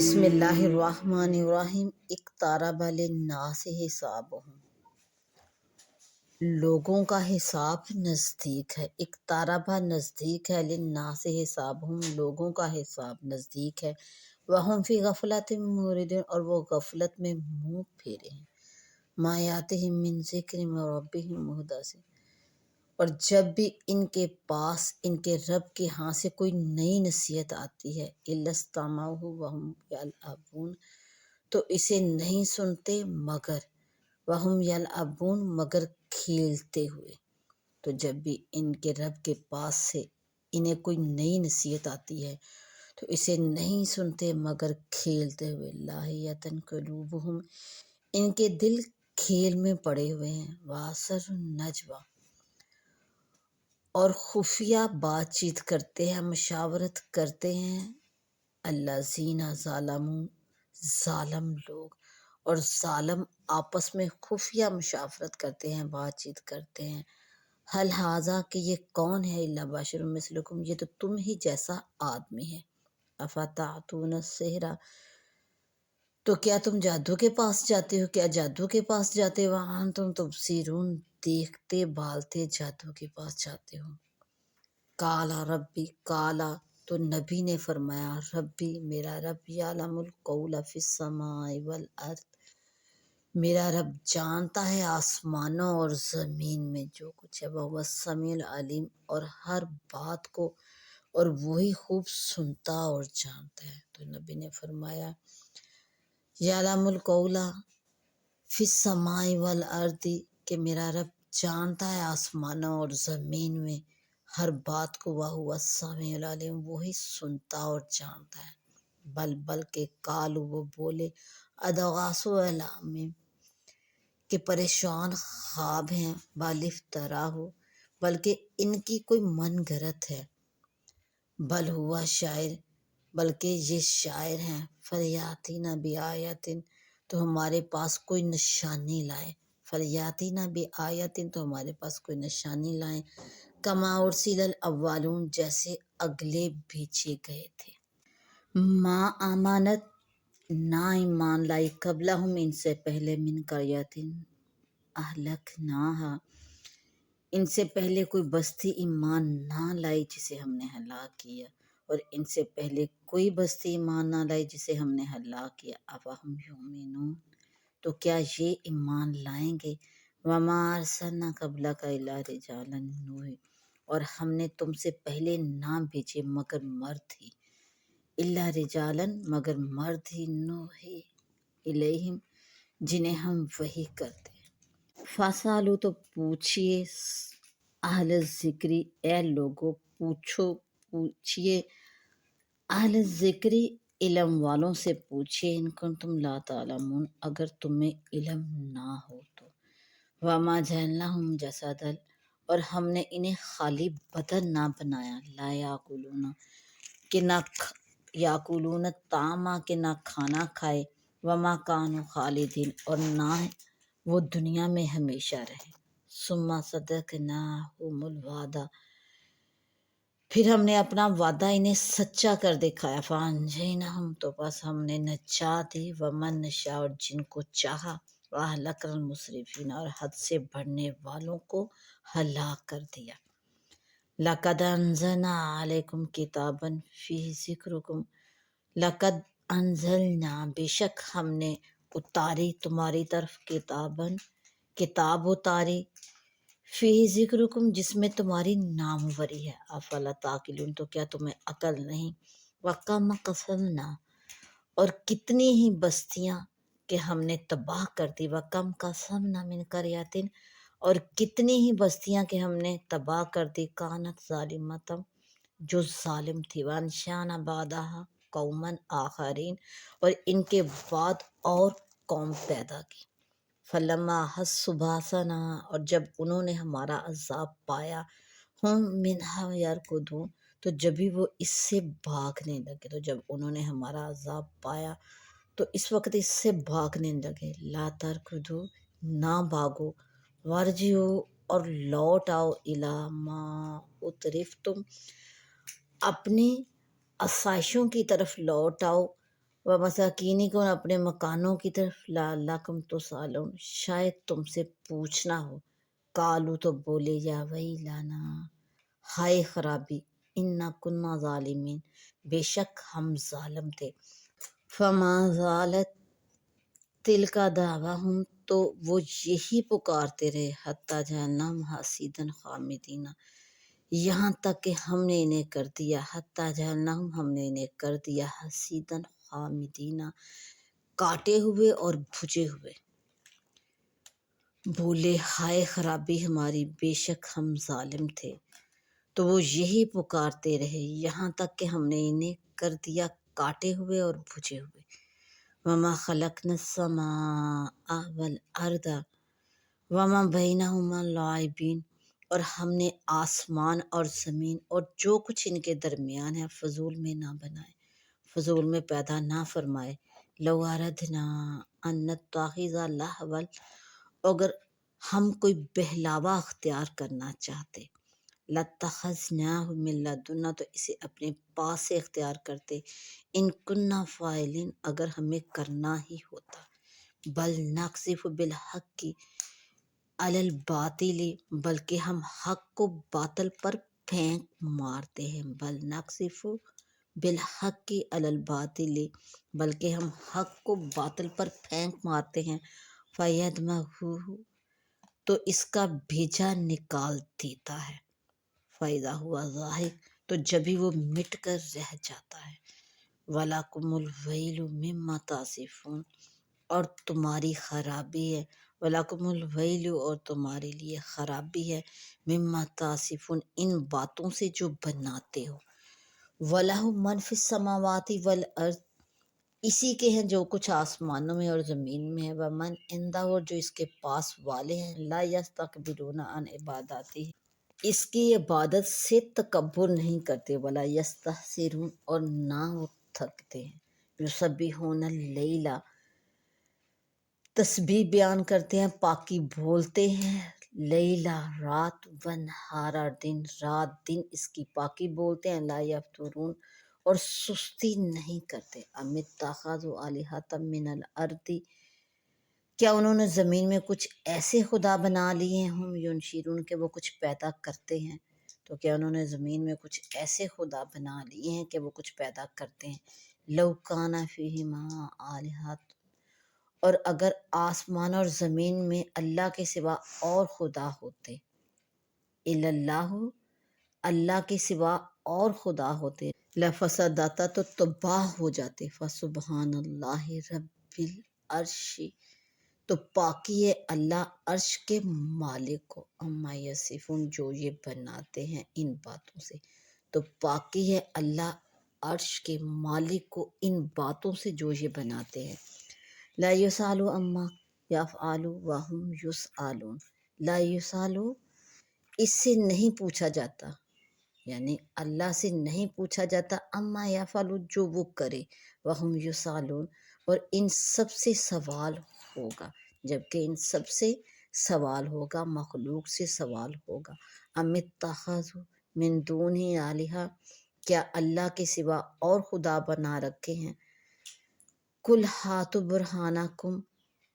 بسم اللہ الرحمن الرحیم۔ اقترب للناس حسابهم، لوگوں کا حساب نزدیک ہے۔ اقترب نزدیک ہے، للناس حسابهم، لوگوں کا حساب نزدیک ہے۔ وہم فی غفلۃ معرضون، اور وہ غفلت میں منہ پھیرے ہیں۔ ما یاتہم من ذکر من ربہم محدث، اور جب بھی ان کے پاس ان کے رب کے ہاں سے کوئی نئی نصیحت آتی ہے، الا استمعوہ وہم یلعبون، تو اسے نہیں سنتے مگر وہم یلعبون، مگر کھیلتے ہوئے۔ تو جب بھی ان کے رب کے پاس سے انہیں کوئی نئی نصیحت آتی ہے تو اسے نہیں سنتے مگر کھیلتے ہوئے۔ لاہیۃ قلوبہم، ان کے دل کھیل میں پڑے ہوئے ہیں۔ واسروا النجویٰ، اور خفیہ بات چیت کرتے ہیں، مشاورت کرتے ہیں۔ الذین ظلموا، ظالم لوگ، اور ظالم آپس میں خفیہ مشاورت کرتے ہیں، بات چیت کرتے ہیں۔ حل ھذا، کہ یہ کون ہے، الا بشر مثلکم، یہ تو تم ہی جیسا آدمی ہے۔ افتأتون السحر، تو کیا تم جادو کے پاس جاتے ہو، کیا جادو کے پاس جاتے ہو، وانتم تبصرون، دیکھتے بالتے جادو کے پاس جاتے ہو۔ کالا ربی، کالا تو نبی نے فرمایا، ربی میرا رب، یعلم القول فی السماء والارض، میرا رب جانتا ہے آسمانوں اور زمین میں جو کچھ ہے۔ وہ السمیع العلیم، اور ہر بات کو، اور وہی خوب سنتا اور جانتا ہے۔ تو نبی نے فرمایا یعلم القول فی السماء والارض، کہ میرا رب جانتا ہے آسمانوں اور زمین میں ہر بات کو۔ وہو السمیع العلیم، وہی سنتا اور جانتا ہے۔ بلکہ قالو، وہ بولے، اضغاث احلام، کہ پریشان خواب ہیں، بل افتراہ، بلکہ ان کی کوئی من گھڑت ہے۔ بل ہوا شاعر، بلکہ یہ شاعر ہیں۔ فلیاتینا بآیۃ، تو ہمارے پاس کوئی نشانی لائے۔ فلیاتینا بآیۃ، تو ہمارے پاس کوئی نشانی لائیں۔ کما ارسل الاولون، جیسے اگلے بھیجے گئے تھے۔ ما آمنت، نہ ایمان لائی، قبلہم، ان سے پہلے، من قریۃ اہلکناہا، ان سے پہلے کوئی بستی ایمان نہ لائی جسے ہم نے ہلاک کیا، اور ان سے پہلے کوئی بستی ایمان نہ لائی جسے ہم نے ہلاک کیا۔ افہم یؤمنون، تو کیا یہ ایمان لائیں گے۔ وما ارسلنا قبلک الا رجالا نوحی، اور ہم نے تم سے پہلے نہ بھیجے مگر مرد ہی، الا رجالا، مگر مرد ہی، نوحی الیہم، جنہیں ہم وحی کرتے ہیں۔ فاسالو، تو پوچھئے، اہل ذکری، اے لوگو پوچھئے، اہل ذکری، علم والوں سے پوچھئے، ان کنتم لا تعلمون، اگر تمہیں علم نہ ہو تو۔ وما جعلناہم جسدا، اور ہم نے انہیں خالی بدن نہ بنایا، لا یاکلون، کہ نہ یاکلون الطعام، کہ نہ کھانا کھائے، وما کانوا خالدین، اور نہ وہ دنیا میں ہمیشہ رہے۔ ثم صدقناہم الوعدہ، پھر ہم نے اپنا وعدہ انہیں سچا کر دکھایا۔ فانجیناہم، تو بس ہم نے نجات دی، ومن نشاء، اور جن کو چاہا، واہلکنا المسرفین، اور حد سے بڑھنے والوں کو ہلاک کر دیا۔ لقد انزلنا علیکم کتابا فیہ ذکرکم، لقد انزلنا، بے شک ہم نے اتاری تمہاری طرف، کتاب اتاری، فیہ ذکرکم، جس میں تمہاری ناموری ہے۔ افلا تعقلون، تو کیا تمہیں عقل نہیں۔ وکم قصمنا، اور کتنی ہی بستیاں کہ ہم نے تباہ کر دی۔ وکم قصمنا من قریۃ، اور کتنی ہی بستیاں کہ ہم نے تباہ کر دی، کانت ظالمۃ، جو ظالم تھی۔ وانشانا بعدہا قوما آخرین، اور ان کے بعد اور قوم پیدا کی۔ فلما احسوا باسنا، اور جب انہوں نے ہمارا عذاب پایا، ہم منہا یرکضون، تو جبھی وہ اس سے بھاگنے لگے۔ تو جب انہوں نے ہمارا عذاب پایا تو اس وقت اس سے بھاگنے لگے۔ لا ترکضوا، نہ بھاگو، وارجعوا، اور لوٹ آؤ، الی ما اترفتم، اپنی آسائشوں کی طرف لوٹ آؤ، و مساکینی کو اپنے مکانوں کی طرف لعلکم تسالون شاید تم سے پوچھنا ہو کالو تو بولے یا ویلانا ہائے خرابی انا کنا ظالمین بے شک ہم ظالم تھے فما زالت تل کا دعواہم تو وہ یہی پکارتے رہے حتی جہنم حسیدن خامدین یہاں تک کہ ہم نے انہیں کر دیا حتی جہنم ہم نے انہیں کر دیا حسیدن خامدین کاٹے ہوئے اور بھجے ہوئے بولے ہائے خرابی ہماری بے شک ہم ظالم تھے تو وہ یہی پکارتے رہے یہاں تک کہ ہم نے انہیں کر دیا کاٹے ہوئے اور بھجے ہوئے وما خلقنا السماء والارض وما بینہما لاعبین اور ہم نے آسمان اور زمین اور جو کچھ ان کے درمیان ہے فضول میں نہ بنائے فضول میں پیدا نہ فرمائے لو اردنا ان نتخذ لہوا اگر ہم کوئی بہلاوا اختیار کرنا چاہتے لاتخذناہ من لدنا تو اسے اپنے پاس سے اختیار کرتے ان کننا فاعلین اگر ہمیں کرنا ہی ہوتا بل نقذف بالحق کی علی الباطل بلکہ ہم حق کو باطل پر پھینک مارتے ہیں بل نقذف بالحق کی علی الباطل بلکہ ہم حق کو باطل پر پھینک مارتے ہیں فیدمغہ تو اس کا بھیجا نکال دیتا ہے فائدہ ہوا ظاہر تو جبھی وہ مٹ کر رہ جاتا ہے وَلَكُمُ الْوَيْلُ مِمَّا تَصِفُونَ اور تمہاری خرابی ہے وَلَكُمُ الْوَيْلُ اور تمہارے لیے خرابی ہے مِمَّا تَصِفُونَ ان باتوں سے جو بناتے ہو وَلَهُ مَنْ فِي السَّمَاوَاتِ وَالْأَرْضِ اسی کے ہیں جو کچھ آسمانوں میں اور زمین میں ہے وَمَنْ عِنْدَهُ اور جو اس کے پاس والے ہیں لَا يَسْتَكْبِرُونَ عَنْ عِبَادَتِهِ اس کی عبادت سے تکبر نہیں کرتے ولا یستحسرون اور نہ وہ تھکتے ہیں یسبحون اللیل تسبیح بیان کرتے ہیں پاکی بولتے ہیں لیلا رات ونہارا دن رات دن اس کی پاکی بولتے ہیں لا یفترون اور سستی نہیں کرتے ام اتخذوا آلہۃ من الارض کیا انہوں نے زمین میں کچھ ایسے خدا بنا لیے ہیں ہم ینشرون کہ وہ کچھ پیدا کرتے ہیں تو کیا انہوں نے زمین میں کچھ ایسے خدا بنا لیے ہیں کہ وہ کچھ پیدا کرتے ہیں لو کان فیہما آلہۃ اور اگر آسمان اور زمین میں اللہ کے سوا اور خدا ہوتے الا اللہ اللہ کے سوا اور خدا ہوتے لفسدتا تو تباہ ہو جاتے فسبحان اللہ رب العرش تو پاکی ہے اللہ عرش کے مالک کو اما یصفون جو یہ بناتے ہیں ان باتوں سے تو پاکی ہے اللہ عرش کے مالک کو ان باتوں سے جو یہ بناتے ہیں لا یسالو اما یفعلوا وهم یسالون لا یسالو اس سے نہیں پوچھا جاتا یعنی اللہ سے نہیں پوچھا جاتا اما یفعلوا جو وہ کرے وهم یسالون اور ان سب سے سوال ہوگا جبکہ ان سب سے سوال ہوگا مخلوق سے سوال ہوگا ام اتخذوا من دونہ آلہۃ کیا اللہ کے سوا اور خدا بنا رکھے ہیں کل ہاتھ برہانکم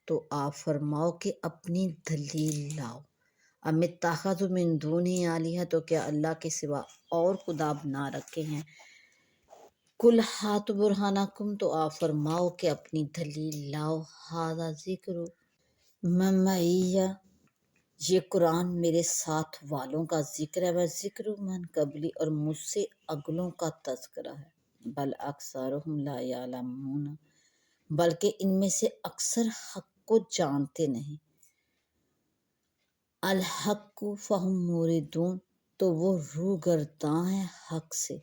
تو آپ فرماؤ کہ اپنی دلیل لاؤ ام اتخذوا من دونہ آلہۃ تو کیا اللہ کے سوا اور خدا بنا رکھے ہیں کل ہاتھ برہانکم تو آپ فرماؤ کہ اپنی دلیل لاؤ ھذا ذکر من معی یہ قرآن میرے ساتھ والوں کا ذکر ہے وہ ذکر من قبلی اور مجھ سے اگلوں کا تذکرہ ہے بل اکثرهم لا یعلمون بلکہ ان میں سے اکثر حق کو جانتے نہیں الحق فہم موردون تو وہ روگرداں ہیں حق سے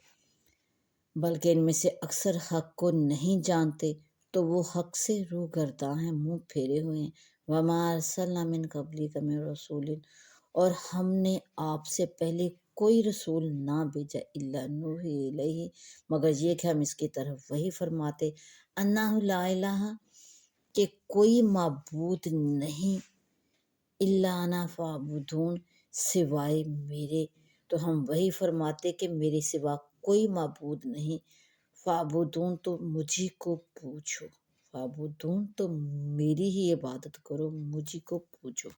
بلکہ ان میں سے اکثر حق کو نہیں جانتے تو وہ حق سے روگرداں ہیں منہ پھیرے ہوئے ہیں وما ارسلنا من قبلک من رسول اور ہم نے آپ سے پہلے کوئی رسول نہ بھیجا الا نوحی الیہ مگر یہ کہ ہم اس کی طرف وہی فرماتے انہ لا الہ کہ کوئی معبود نہیں الا انا فاعبدون سوائے میرے تو ہم وہی فرماتے کہ میرے سوا کوئی معبود نہیں فعبدون تو مجھی کو پوچھو، فعبدون تو میری ہی عبادت کرو، مجھی کو پوچھو۔